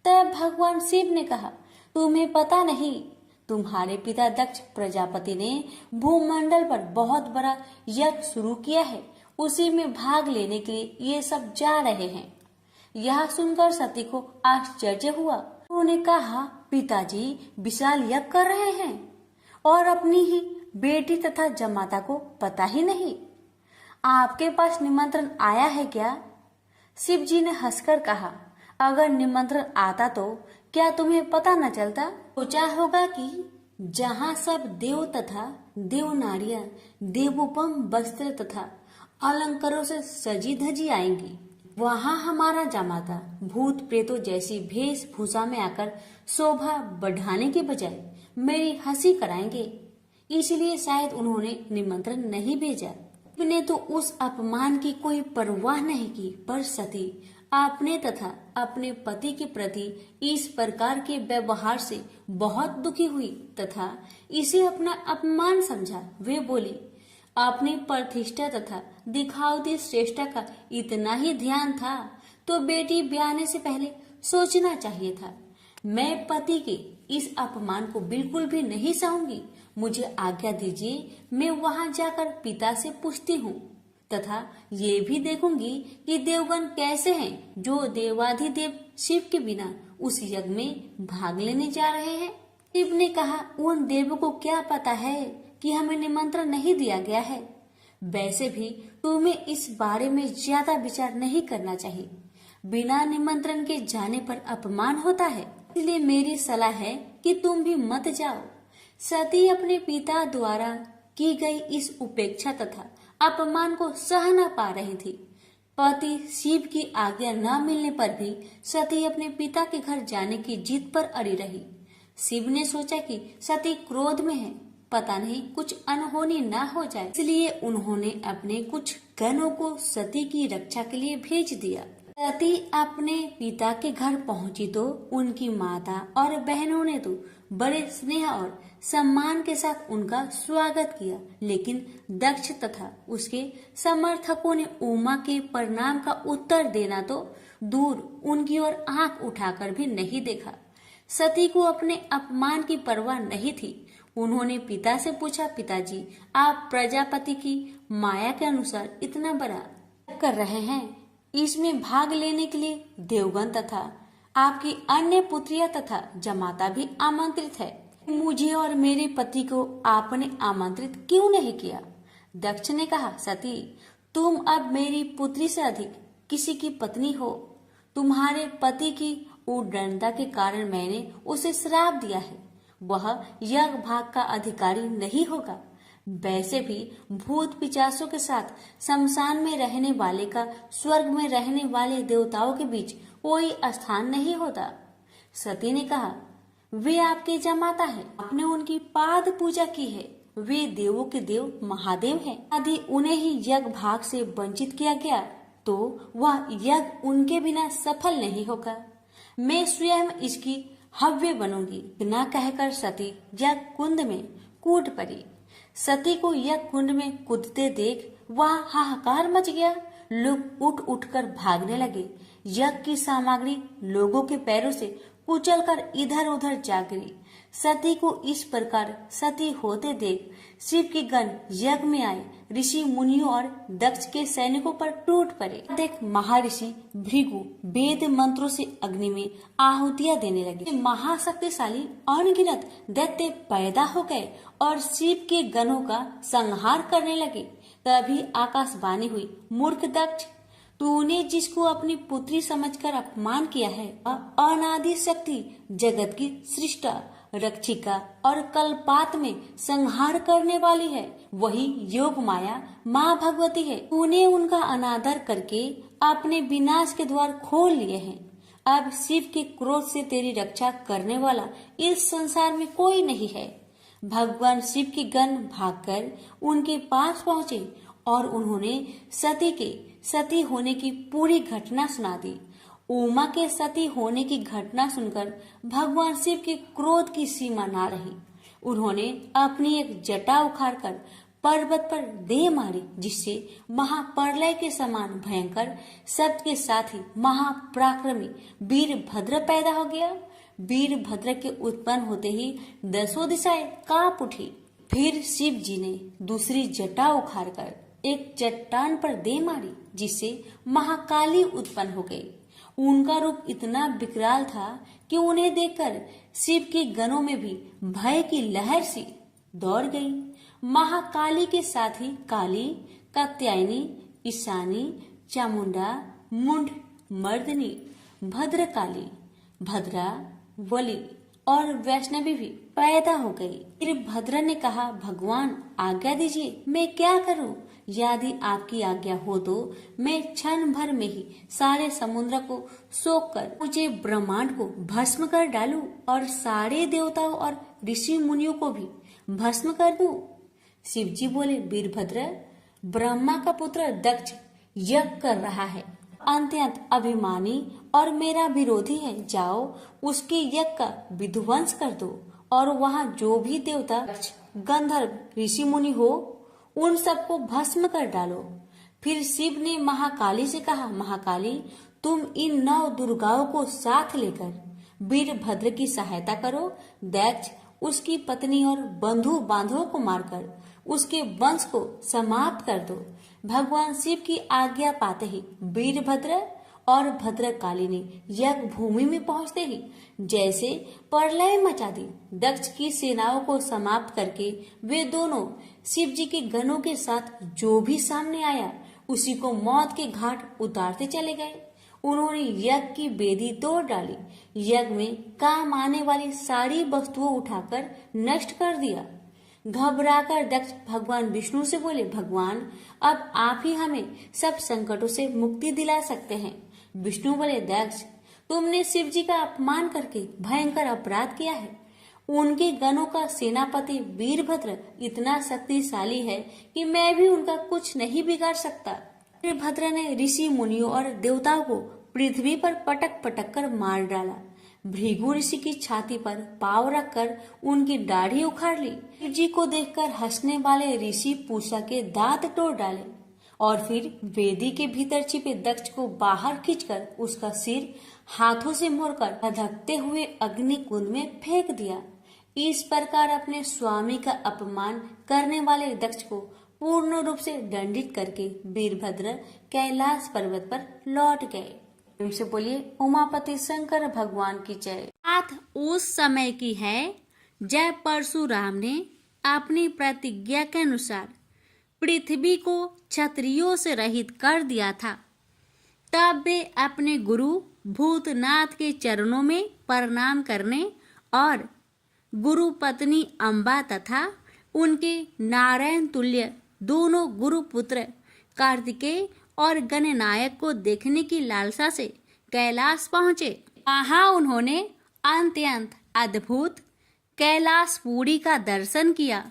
तब भगवान शिव ने कहा, तुम्हें पता नहीं, तुम्हारे पिता दक्ष प्रजापति ने भूमंडल पर बहुत बड़ा यज्ञ शुरू किया है, उसी में भाग लेने के लिए ये सब जा रहे हैं। यह सुनकर सती को आश्चर्य हुआ। उन्होंने कहा, पिताजी विशाल यज्ञ कर रहे हैं और अपनी ही बेटी तथा जमाता को पता ही नहीं। आपके पास निमंत्रण आया है क्या? शिव जी ने हंसकर कहा, अगर निमंत्रण आता तो क्या तुम्हें पता न चलता? सोचा होगा कि जहाँ सब देव तथा देव नारियां देवोपम वस्त्र तथा अलंकारों से सजी धजी आएंगी, वहाँ हमारा जमाता भूत प्रेतों जैसी वेशभूषा में आकर शोभा बढ़ाने के बजाय मेरी हंसी कराएंगे। इसलिए शायद उन्होंने निमंत्रण नहीं भेजा। ने तो उस अपमान की कोई परवाह नहीं की, पर सती अपने तथा अपने पति के प्रति इस प्रकार के व्यवहार से बहुत दुखी हुई तथा इसे अपना अपमान समझा। वे बोली, अपनी प्रतिष्ठा तथा दिखावती श्रेष्ठता का इतना ही ध्यान था तो बेटी ब्याहने से पहले सोचना चाहिए था। मैं पति के इस अपमान को बिल्कुल भी नहीं सहूंगी। मुझे आज्ञा दीजिए, मैं वहां जाकर पिता से पूछती हूँ तथा ये भी देखूंगी कि देवगण कैसे हैं जो देवाधिदेव शिव के बिना उस यज्ञ में भाग लेने जा रहे हैं। शिव ने कहा, उन देवों को क्या पता है कि हमें निमंत्रण नहीं दिया गया है। वैसे भी तुम्हें इस बारे में ज्यादा विचार नहीं करना चाहिए। बिना निमंत्रण के जाने पर अपमान होता है, इसलिए मेरी सलाह है कि तुम भी मत जाओ। सती अपने पिता द्वारा की गई इस उपेक्षा तथा अपमान को सह न पा रही थी। पति शिव की आज्ञा न मिलने पर भी सती अपने पिता के घर जाने की जिद पर अड़ी रही। शिव ने सोचा कि सती क्रोध में है, पता नहीं कुछ अनहोनी न हो जाए, इसलिए उन्होंने अपने कुछ गणों को सती की रक्षा के लिए भेज दिया। सती अपने पिता के घर पहुंची तो उनकी माता और बहनों ने तो बड़े स्नेह और सम्मान के साथ उनका स्वागत किया, लेकिन दक्ष तथा उसके समर्थकों ने उमा के प्रणाम का उत्तर देना तो दूर उनकी ओर आंख उठाकर भी नहीं देखा। सती को अपने अपमान की परवाह नहीं थी। उन्होंने पिता से पूछा, पिताजी, आप प्रजापति की माया के अनुसार इतना बड़ा कर रहे हैं, इसमें भाग लेने के लिए देवगन तथा आपकी अन्य पुत्रियां तथा जमाता भी आमंत्रित है, मुझे और मेरे पति को आपने आमंत्रित क्यों नहीं किया? दक्ष ने कहा, सती, तुम अब मेरी पुत्री से अधिक किसी की पत्नी हो। तुम्हारे पति की उद्दंडता के कारण मैंने उसे श्राप दिया है, वह यज्ञ भाग का अधिकारी नहीं होगा। वैसे भी भूत पिचासों के साथ शमशान में रहने वाले का स्वर्ग में रहने वाले देवताओं के बीच कोई स्थान नहीं होता। सती ने कहा, वे आपके जमाता है, आपने उनकी पाद पूजा की है, वे देवों के देव महादेव हैं। यदि उन्हें ही यज्ञ भाग से वंचित किया गया तो वह यज्ञ उनके बिना सफल नहीं होगा। मैं स्वयं इसकी हव्य बनूंगी। बिना कहकर सती यज्ञ कुंड में कूद पड़ी। सती को यज्ञ कुंड में कूदते देख वहाँ हाहाकार मच गया। लोग उठ उठकर भागने लगे। यज्ञ की सामग्री लोगों के पैरों से कुचलकर इधर उधर जा गिरी। सती को इस प्रकार सती होते देख शिव के गण यज्ञ में आए, ऋषि मुनियों और दक्ष के सैनिकों पर टूट पड़े। देख महर्षि भृगु वेद मंत्रों से अग्नि में आहुतियां देने लगे। महाशक्तिशाली अनगिनत दैत्य पैदा हो गए और शिव के गणों का संहार करने लगे। तभी आकाशवाणी हुई, मूर्ख दक्ष, तूने जिसको अपनी पुत्री समझकर अपमान किया है, अनादि शक्ति जगत की सृष्टा, रक्षिका और कल्पात में संहार करने वाली है, वही योग माया माँ भगवती है। तूने उनका अनादर करके अपने विनाश के द्वार खोल लिए हैं। अब शिव के क्रोध से तेरी रक्षा करने वाला इस संसार में कोई नहीं है। भगवान शिव के गण भागकर उनके पास पहुँचे और उन्होंने सती के सती होने की पूरी घटना सुना दी। उमा के सती होने की घटना सुनकर भगवान शिव के क्रोध की सीमा ना रही। उन्होंने अपनी एक जटा उखाड़कर पर्वत पर दे मारी, जिससे महाप्रलय के समान भयंकर शब्द के साथ ही महापराक्रमी वीरभद्र पैदा हो गया। वीरभद्र के उत्पन्न होते ही 10 दिशाएं कांप उठी। फिर शिव जी ने दूसरी जटा उखाड़कर एक चट्टान पर दे मारी, जिससे महाकाली उत्पन्न हो गई। उनका रूप इतना विकराल था कि उन्हें देखकर शिव के गणों में भी भय की लहर सी दौड़ गई। महाकाली के साथ ही काली, कात्यायनी, ईशानी, चामुंडा, मुंड, मर्दनी, भद्रकाली, भद्रा, बलि और वैष्णवी भी पैदा हो गई। फिर भद्र ने कहा, भगवान आज्ञा दीजिए, मैं क्या करूं? यदि आपकी आज्ञा हो तो मैं क्षण भर में ही सारे समुद्र को सोख कर मुझे ब्रह्मांड को भस्म कर डालूं और सारे देवताओं और ऋषि मुनियों को भी भस्म कर दूं। शिव जी बोले, वीरभद्र, ब्रह्मा का पुत्र दक्ष यज्ञ कर रहा है, अत्यंत अभिमानी और मेरा विरोधी है। जाओ उसके यज्ञ का विध्वंस कर दो और वहाँ जो भी देवता, गंधर्व, ऋषि मुनि हो उन सबको भस्म कर डालो। फिर शिव ने महाकाली से कहा, महाकाली, तुम इन 9 दुर्गाओं को साथ लेकर वीरभद्र की सहायता करो। दक्ष उसकी पत्नी और बंधु बांधवों को मारकर उसके वंश को समाप्त कर दो। भगवान शिव की आज्ञा पाते ही वीरभद्र और भद्रकाली ने यज्ञ भूमि में पहुंचते ही जैसे प्रलय मचा दी। दक्ष की सेनाओं को समाप्त करके वे दोनों शिव जी के गणों के साथ जो भी सामने आया उसी को मौत के घाट उतारते चले गए। उन्होंने यज्ञ की वेदी तोड़ डाली, यज्ञ में काम आने वाली सारी वस्तुओं उठाकर नष्ट कर दिया। घबराकर दक्ष भगवान विष्णु से बोले, भगवान, अब आप ही हमें सब संकटों से मुक्ति दिला सकते हैं। विष्णु बोले, दक्ष, तुमने शिव जी का अपमान करके भयंकर अपराध किया है। उनके गणों का सेनापति वीरभद्र इतना शक्तिशाली है कि मैं भी उनका कुछ नहीं बिगाड़ सकता। वीरभद्र ने ऋषि मुनियों और देवताओं को पृथ्वी पर पटक पटक कर मार डाला। भृगु ऋषि की छाती पर पाँव रखकर उनकी दाढ़ी उखाड़ ली। शिव जी को देखकर हंसने वाले ऋषि पूषा के दांत तोड़ डाले और फिर वेदी के भीतर छिपे दक्ष को बाहर खींचकर उसका सिर हाथों से मोड़कर धधकते हुए अग्नि कुंड में फेंक दिया। इस प्रकार अपने स्वामी का अपमान करने वाले दक्ष को पूर्ण रूप से दंडित करके वीरभद्र कैलाश पर्वत पर लौट गए। से बोलिए उमापति शंकर भगवान की जय। बात उस समय की है जब परशुराम ने अपनी प्रतिज्ञा के अनुसार पृथ्वी को क्षत्रियों से रहित कर दिया था। तब वे अपने गुरु भूतनाथ के चरणों में प्रणाम करने और गुरु पत्नी अम्बा तथा उनके नारायण तुल्य दोनों गुरुपुत्र कार्तिकेय और गणनायक को देखने की लालसा से कैलाश पहुंचे। वहां उन्होंने अत्यंत अद्भुत कैलाशपुरी का दर्शन किया।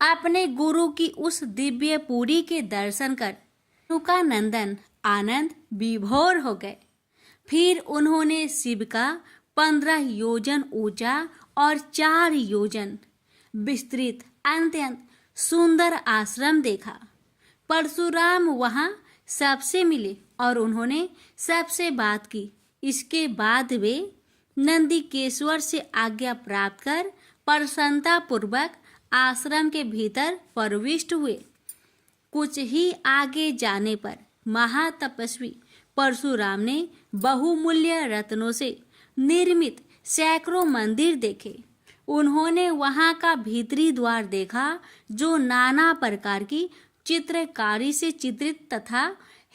अपने गुरु की उस दिव्य पुरी के दर्शन कर उनका नंदन आनंद विभोर हो गए। फिर उन्होंने शिव का 15 योजन ऊंचा और 4 योजन विस्तृत अत्यंत सुंदर आश्रम देखा। परशुराम वहां सबसे मिले और उन्होंने सबसे बात की। इसके बाद वे नंदीकेश्वर से आज्ञा प्राप्त कर प्रसन्नता पूर्वक आश्रम के भीतर प्रविष्ट हुए। कुछ ही आगे जाने पर महातपस्वी परशुराम ने बहुमूल्य रत्नों से निर्मित सैकड़ों मंदिर देखे। उन्होंने वहां का भीतरी द्वार देखा जो नाना प्रकार की चित्रकारी से चित्रित तथा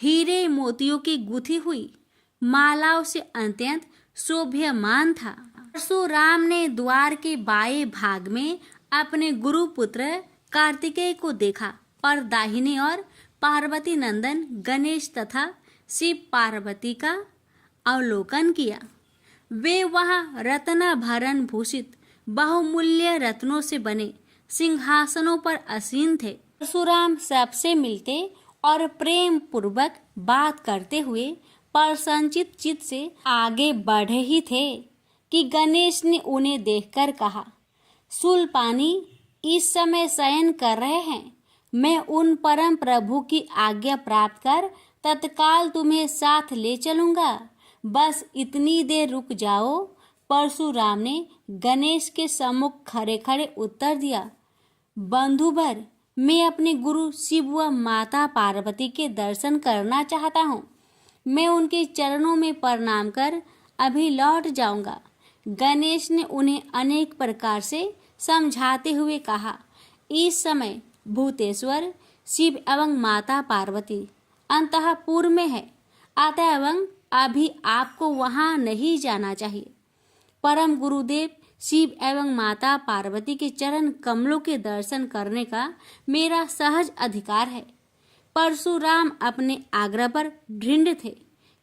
हीरे मोतियों की गुथी हुई मालाओं से अत्यंत शोभ्यमान था। परशुराम ने द्वार के बाएं भाग में अपने गुरुपुत्र कार्तिकेय को देखा और दाहिने और पार्वती नंदन गणेश तथा शिव पार्वती का अवलोकन किया। वे वहां रत्नाभरण भूषित बहुमूल्य रत्नों से बने सिंहासनों पर आसीन थे। परशुराम सबसे मिलते और प्रेम पूर्वक बात करते हुए प्रसन्नचित चित्त से आगे बढ़े ही थे कि गणेश ने उन्हें देखकर कहा, शूलपाणी इस समय शयन कर रहे हैं। मैं उन परम प्रभु की आज्ञा प्राप्त कर तत्काल तुम्हें साथ ले चलूंगा। बस इतनी देर रुक जाओ। परशुराम ने गणेश के सम्मुख खड़े खड़े उत्तर दिया, बंधुवर, मैं अपने गुरु शिव व माता पार्वती के दर्शन करना चाहता हूँ। मैं उनके चरणों में प्रणाम कर अभी लौट जाऊंगा। गणेश ने उन्हें अनेक प्रकार से समझाते हुए कहा, इस समय भूतेश्वर शिव एवं माता पार्वती अंतःपुर में है, अतएव अभी आपको वहां नहीं जाना चाहिए। परम गुरुदेव शिव एवं माता पार्वती के चरण कमलों के दर्शन करने का मेरा सहज अधिकार है। परशुराम अपने आग्रह पर दृढ़ थे,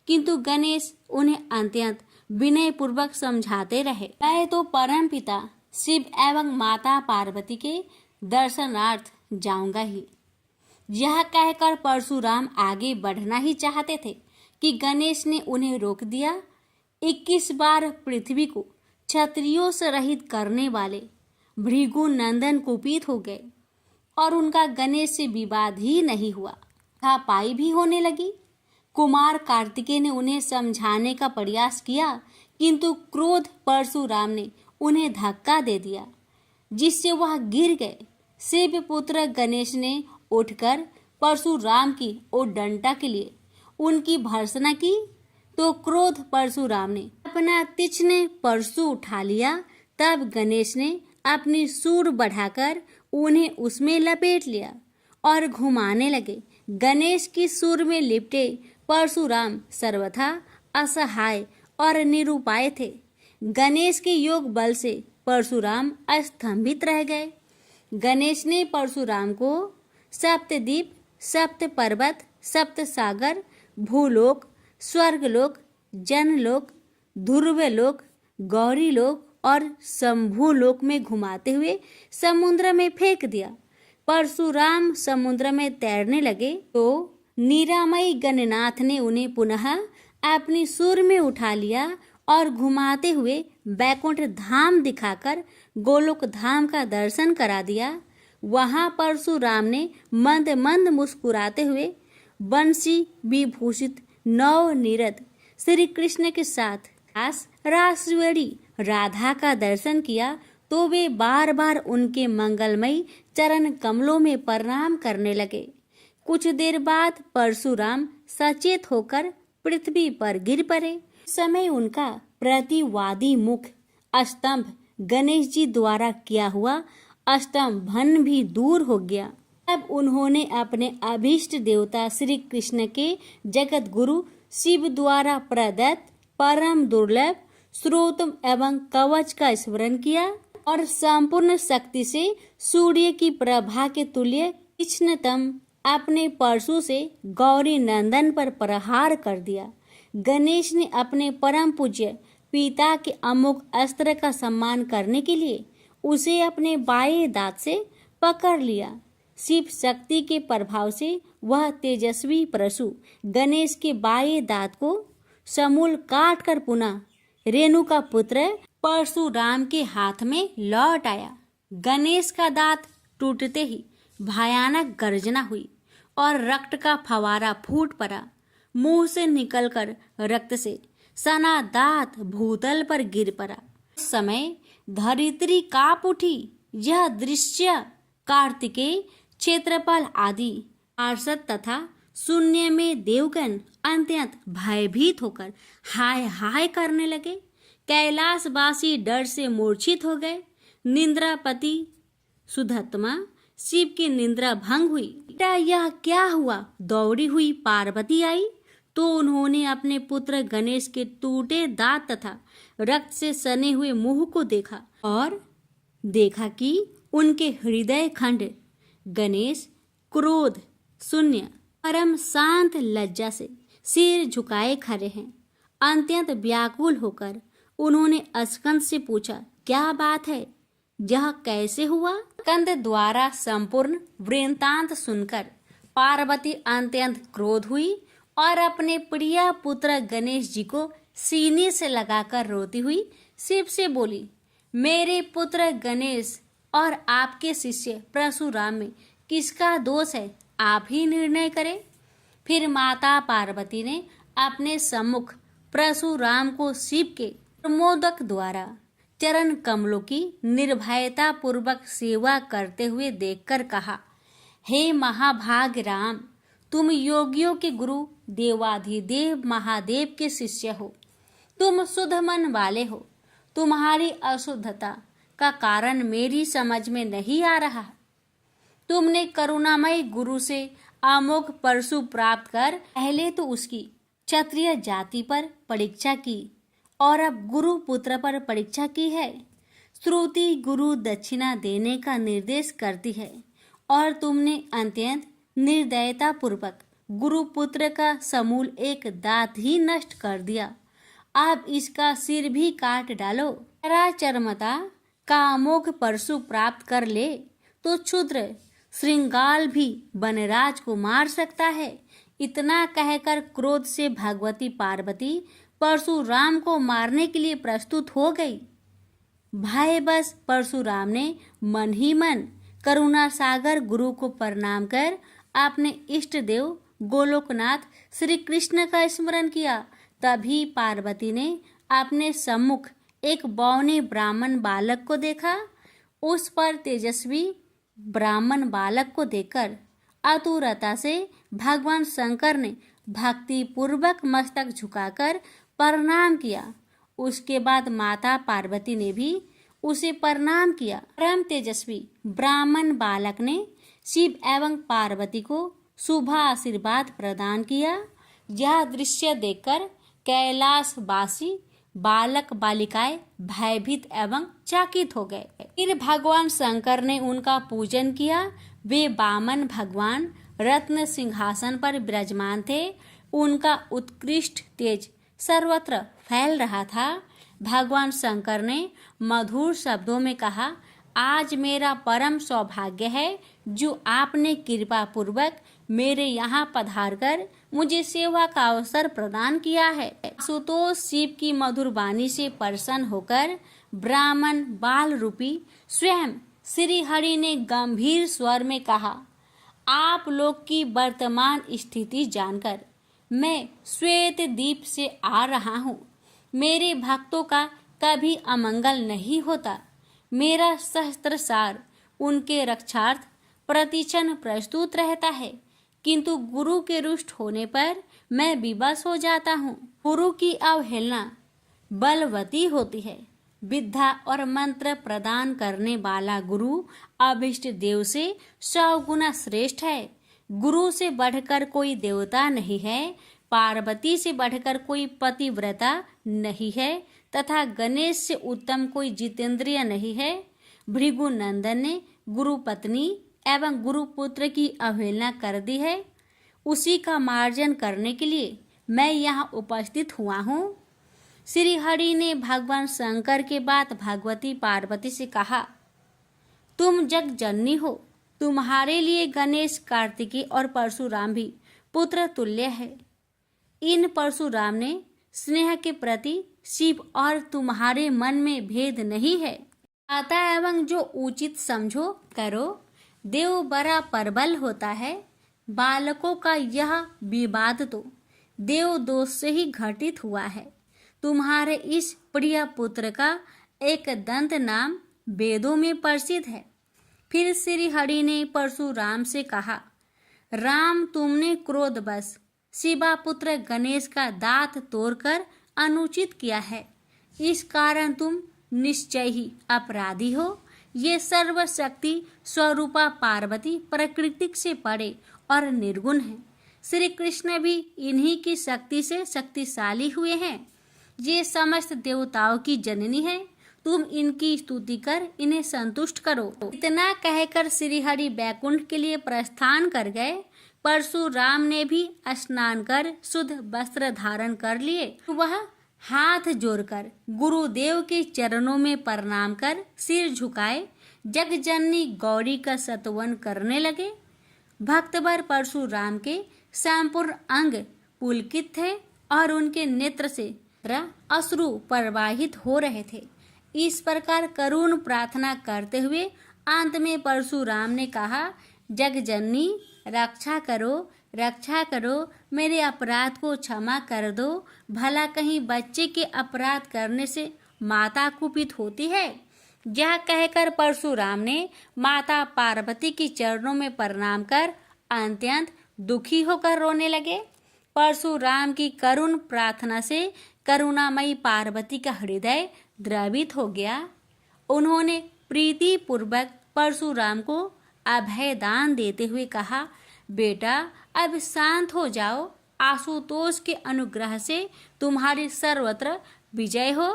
किंतु गणेश उन्हें अत्यंत विनय पूर्वक समझाते रहे। मैं तो परम पिता शिव एवं माता पार्वती के दर्शनार्थ जाऊंगा ही। यह कहकर परशुराम आगे बढ़ना ही चाहते थे कि गणेश ने उन्हें रोक दिया। 21 बार पृथ्वी को क्षत्रियों से रहित करने वाले भृगु नंदन कुपित हो गए और उनका गणेश से विवाद ही नहीं हुआ, हाथापाई भी होने लगी। कुमार कार्तिकेय ने उन्हें समझाने का प्रयास किया, किंतु क्रोध परशुराम ने उन्हें धक्का दे दिया, जिससे वह गिर गए। शिव पुत्र गणेश ने उठकर परशुराम की ओर डंडा के लिए उनकी भर्त्सना की, तो क्रोध परशुराम ने अपना तीक्ष्ण परशु उठा लिया। तब गणेश ने अपनी सूंड बढ़ाकर उन्हें उसमें लपेट लिया और घुमाने लगे। गणेश की सूंड में लिपटे परशुराम सर्वथा असहाय और निरुपाय थे। गणेश के योग बल से परशुराम अस्तंभित रह गए। गणेश ने परशुराम को सप्तद्वीप, सप्त पर्वत, सप्त सागर, भूलोक, स्वर्गलोक, जनलोक, ध्रुवलोक, गौरीलोक और शंभुलोक में घुमाते हुए समुद्र में फेंक दिया। परशुराम समुद्र में तैरने लगे तो निरामयी गणनाथ ने उन्हें पुनः अपनी सुर में उठा लिया और घुमाते हुए बैकुंठ धाम दिखाकर गोलोक धाम का दर्शन करा दिया। वहां परशुराम ने मंद मंद मुस्कुराते हुए बंसी विभूषित नव निरत श्री कृष्ण के साथ रासवेड़ी राधा का दर्शन किया तो वे बार बार उनके मंगलमयी चरण कमलों में प्रणाम करने लगे। कुछ देर बाद परशुराम सचेत होकर पृथ्वी पर गिर पड़े। उस समय उनका प्रतिवादी मुख स्तंभ गणेश जी द्वारा किया हुआ स्तंभन भी दूर हो गया। तब उन्होंने अपने अभीष्ट देवता श्री कृष्ण के जगत गुरु शिव द्वारा प्रदत्त परम दुर्लभ स्रोत एवं कवच का स्मरण किया और संपूर्ण शक्ति से सूर्य की प्रभा के तुल्य तीक्ष्णतम अपने परशु से गौरी नंदन पर प्रहार कर दिया। गणेश ने अपने परम पूज्य पिता के अमोघ अस्त्र का सम्मान करने के लिए उसे अपने बाएं दांत से पकड़ लिया। शिव शक्ति के प्रभाव से वह तेजस्वी परशु गणेश के बाएं दांत को समूल काट कर पुनः रेणु का पुत्र परशुराम के हाथ में लौट आया। गणेश का दांत टूटते ही भयानक गर्जना हुई और रक्त का फवारा फूट पड़ा। मुंह से निकलकर रक्त से सना दांत भूतल पर गिर पड़ा। उस समय धरित्री कांप उठी। यह दृश्य कार्तिकेय, क्षेत्रपाल आदि पार्षद तथा शून्य में देवगण अत्यंत भयभीत होकर हाय हाय करने लगे। कैलाशवासी डर से मूर्छित हो गए। निंद्रापति सुधत्मा शिव की निंद्रा भंग हुई। बेटा यह क्या हुआ? दौड़ी हुई पार्वती आई तो उन्होंने अपने पुत्र गणेश के टूटे दांत तथा रक्त से सने हुए मुंह को देखा और देखा कि उनके हृदय खंड गणेश क्रोध शून्य परम शांत लज्जा से सिर झुकाए खड़े हैं। अत्यंत व्याकुल होकर उन्होंने स्कंद से पूछा, क्या बात है? यह कैसे हुआ? स्कंद द्वारा संपूर्ण वृत्तांत सुनकर पार्वती अत्यंत क्रोध हुई और अपने प्रिय पुत्र गणेश जी को सीने से लगाकर रोती हुई शिव से बोली, मेरे पुत्र गणेश और आपके शिष्य परशुराम में किसका दोष है? आप ही निर्णय करें। फिर माता पार्वती ने अपने सम्मुख परशुराम को शिव के प्रमोदक द्वारा चरण कमलों की निर्भयता पूर्वक सेवा करते हुए देखकर कहा, हे महाभाग राम, तुम योगियों के गुरु देवाधिदेव महादेव के शिष्य हो। तुम शुद्ध मन वाले हो। तुम्हारी अशुद्धता का कारण मेरी समझ में नहीं आ रहा। तुमने करुणामय गुरु से अमोघ परशु प्राप्त कर पहले तो उसकी क्षत्रिय जाति पर परीक्षा की और अब गुरु पुत्र पर परीक्षा की है। श्रुति गुरु दक्षिणा देने का निर्देश करती है और तुमने अत्यंत निर्दयता पूर्वक गुरु पुत्र का समूल एक दांत ही नष्ट कर दिया। अब इसका सिर भी काट डालो। चरमता का अमोघ परशु प्राप्त कर ले तो क्षुद्र श्रृंगाल भी वनराज को मार सकता है। इतना कहकर क्रोध से भगवती पार्वती परशुराम को मारने के लिए प्रस्तुत हो गई। भय बस परशुराम ने मन ही मन करुणा सागर गुरु को प्रणाम कर अपने इष्ट देव गोलोकनाथ श्री कृष्ण का स्मरण किया। तभी पार्वती ने अपने सम्मुख एक बौने ब्राह्मण बालक को देखा। उस पर तेजस्वी ब्राह्मण बालक को देखकर आतुरता से भगवान शंकर ने भक्ति पूर्वक मस्तक झुकाकर प्रणाम किया। उसके बाद माता पार्वती ने भी उसे प्रणाम किया। परम तेजस्वी ब्राह्मण बालक ने शिव एवं पार्वती को शुभ आशीर्वाद प्रदान किया। यह दृश्य देखकर कैलाशवासी बालक बालिकाएं भयभीत एवं चकित हो गए। फिर भगवान शंकर ने उनका पूजन किया। वे वामन भगवान रत्न सिंहासन पर विराजमान थे। उनका उत्कृष्ट तेज सर्वत्र फैल रहा था। भगवान शंकर ने मधुर शब्दों में कहा, आज मेरा परम सौभाग्य है जो आपने कृपा पूर्वक मेरे यहाँ पधारकर मुझे सेवा का अवसर प्रदान किया है। आशुतोष शिव की मधुर वाणी से प्रसन्न होकर ब्राह्मण बाल रूपी स्वयं श्री हरि ने गंभीर स्वर में कहा, आप लोग की वर्तमान स्थिति जानकर मैं श्वेत द्वीप से आ रहा हूँ। मेरे भक्तों का कभी अमंगल नहीं होता। मेरा सहस्त्रसार उनके रक्षार्थ प्रतिक्षण प्रस्तुत रहता है, किंतु गुरु के रुष्ट होने पर मैं विवश हो जाता हूँ। गुरु की अवहेलना बलवती होती है। विद्या और मंत्र प्रदान करने वाला गुरु अभिष्ट देव से 100 गुना श्रेष्ठ है। गुरु से बढ़कर कोई देवता नहीं है, पार्वती से बढ़कर कोई पतिव्रता नहीं है तथा गणेश से उत्तम कोई जितेंद्रिय नहीं है। भृगु नंदन ने गुरु पत्नी एवं गुरु पुत्र की अवहेलना कर दी है। उसी का मार्जन करने के लिए मैं यहाँ उपस्थित हुआ हूँ। श्री हरि ने भगवान शंकर के बाद भगवती पार्वती से कहा, तुम जग जननी हो। तुम्हारे लिए गणेश, कार्तिकेय और परशुराम भी पुत्र तुल्य है। इन परशुराम ने स्नेह के प्रति शिव और तुम्हारे मन में भेद नहीं है। आता एवं जो उचित समझो करो। देव बड़ा प्रबल होता है। बालकों का यह विवाद तो देव दोष से ही घटित हुआ है। तुम्हारे इस प्रिय पुत्र का एक दंत नाम वेदों में प्रसिद्ध है। फिर श्री हरि ने परशुराम से कहा, राम, तुमने क्रोधवश शिवा पुत्र गणेश का दांत तोड़कर अनुचित किया है। इस कारण तुम निश्चय ही अपराधी हो। ये सर्वशक्ति स्वरूपा पार्वती प्रकृति से परे और निर्गुण है। श्री कृष्ण भी इन्हीं की शक्ति से शक्तिशाली हुए हैं। ये समस्त देवताओं की जननी है। तुम इनकी स्तुति कर इन्हें संतुष्ट करो। इतना कहकर श्री हरि बैकुंठ के लिए प्रस्थान कर गए। परशुराम ने भी स्नान कर शुद्ध वस्त्र धारण कर लिए। वह हाथ जोड़कर गुरुदेव के चरणों में प्रणाम कर सिर झुकाए जगजननी गौरी का स्तवन करने लगे। भक्तवर परशुराम के संपूर्ण अंग पुलकित थे और उनके नेत्र से अश्रु प्रवाहित हो रहे थे। इस प्रकार करुण प्रार्थना करते हुए अंत में परशुराम ने कहा, जगजननी, रक्षा करो, मेरे अपराध को क्षमा कर दो। भला कहीं बच्चे के अपराध करने से माता कुपित होती है। यह कहकर परशुराम ने माता पार्वती के चरणों में प्रणाम कर अत्यंत दुखी होकर रोने लगे। परशुराम की करुण प्रार्थना से करुणामयी पार्वती का हृदय द्रवित हो गया। उन्होंने प्रीति पूर्वक परशुराम को अभय दान देते हुए कहा, बेटा, अब शांत हो जाओ। आशुतोष के अनुग्रह से तुम्हारी सर्वत्र विजय हो।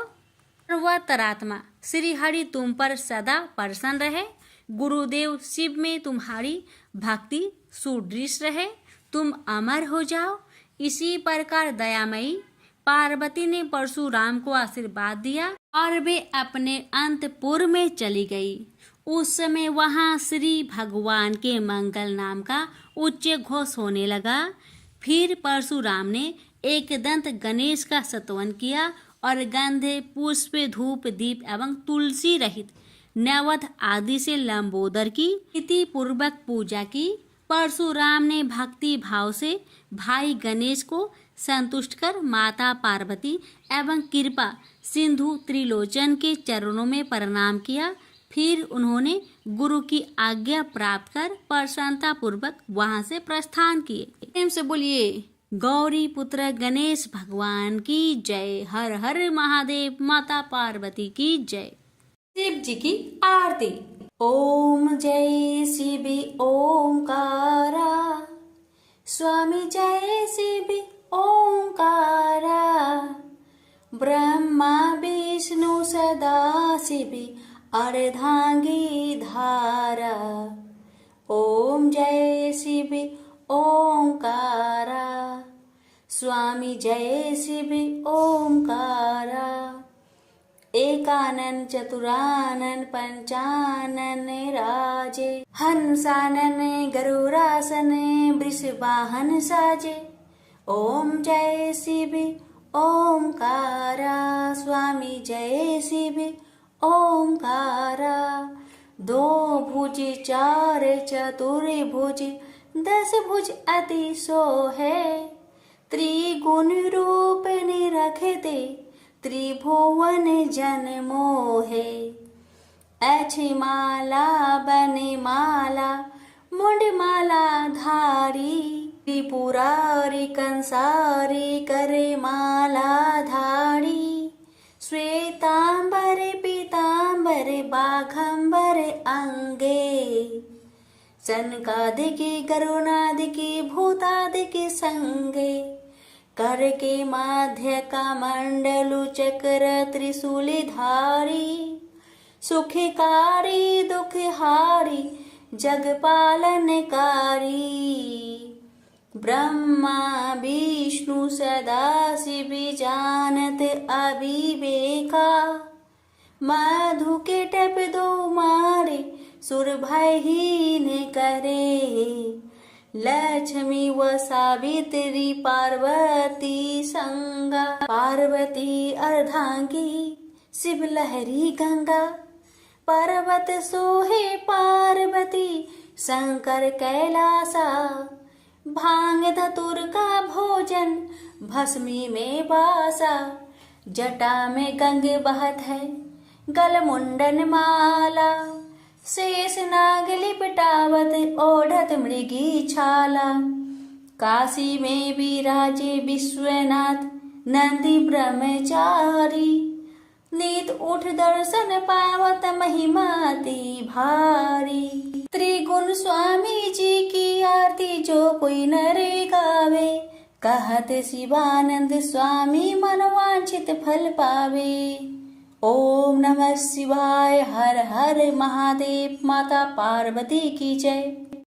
सर्वतरात्मा श्री हरि तुम पर सदा प्रसन्न रहे। गुरुदेव शिव में तुम्हारी भक्ति सुदृढ़ रहे। तुम अमर हो जाओ। इसी प्रकार दयामयी पार्वती ने परशुराम को आशीर्वाद दिया और वे अपने अंतपुर में चली गई। उस समय वहां श्री भगवान के मंगल नाम का उच्च घोष होने लगा। फिर परशुराम ने एक दंत गणेश का स्तवन किया और गंधे, पुष्प, धूप, दीप एवं तुलसी रहित नैवेद्य आदि से लंबोदर की विधि पूर्वक पूजा की। परशुराम ने भक्ति भाव से भाई गणेश को संतुष्ट कर माता पार्वती एवं कृपा सिंधु त्रिलोचन के चरणों में प्रणाम किया। फिर उन्होंने गुरु की आज्ञा प्राप्त कर प्रसन्नता पूर्वक वहां से प्रस्थान किए। प्रेम से बोलिए गौरी पुत्र गणेश भगवान की जय। हर हर महादेव। माता पार्वती की जय। शिव जी की आरती। ओम जय शिव ओंकारा, स्वामी जय शिव ओंकारा, ब्रह्मा विष्णु सदा शिव अर्धांगी धारा। ओम जय शिव ओंकारा, स्वामी जय शिव ओंकारा। एक एकानन चतुरानन पंचानन राजे, हंसानन गरुड़ासन वृषवाहन साजे। ओम जय शिव ओमकारा, स्वामी जय शिव ओमकारा। दो भुज चार चतुर्भुज, 10 भुज अति सोहे। त्रिगुण रूप निरखते, त्रिभुवन जन मोहे। अछि माला बने माला, मुंड माला धारी। त्रिपुरारी कंसारी करे माला धारी। श्वेतांबर पीतांबर बाघंबर अंगे, सनकादिकी गरुणादिकी भूतादिकी संगे। कर के माध्य का मंडलु चक्र त्रिशूली धारी। सुखकारी दुखहारी जगपालनकारी। ब्रह्मा विष्णु सदा शिव जानत अविवेका। मधु के टप दो मारे, सुर भयहीन करे। लक्ष्मी व सावित्री पार्वती संगा। पार्वती अर्धांगी, शिव लहरी गंगा। पर्वत सोहे पार्वती, शंकर कैलासा। भांग धतुर का भोजन, भस्मी में वासा। जटा में गंग बहत है, गल मुंडन माला। शेष नाग लिपटावत, ओढ़त मृगी छाला। काशी में विराजे विश्वनाथ, नंदी ब्रह्मचारी। नीत उठ दर्शन पावत, महिमाति भारी। त्रिगुण स्वामी जी की आरती, जो कोई नरे गावे। कहत शिवानंद स्वामी, मनवांछित फल पावे। ओम नमः शिवाय, हर हर महादेव। माता पार्वती की जय।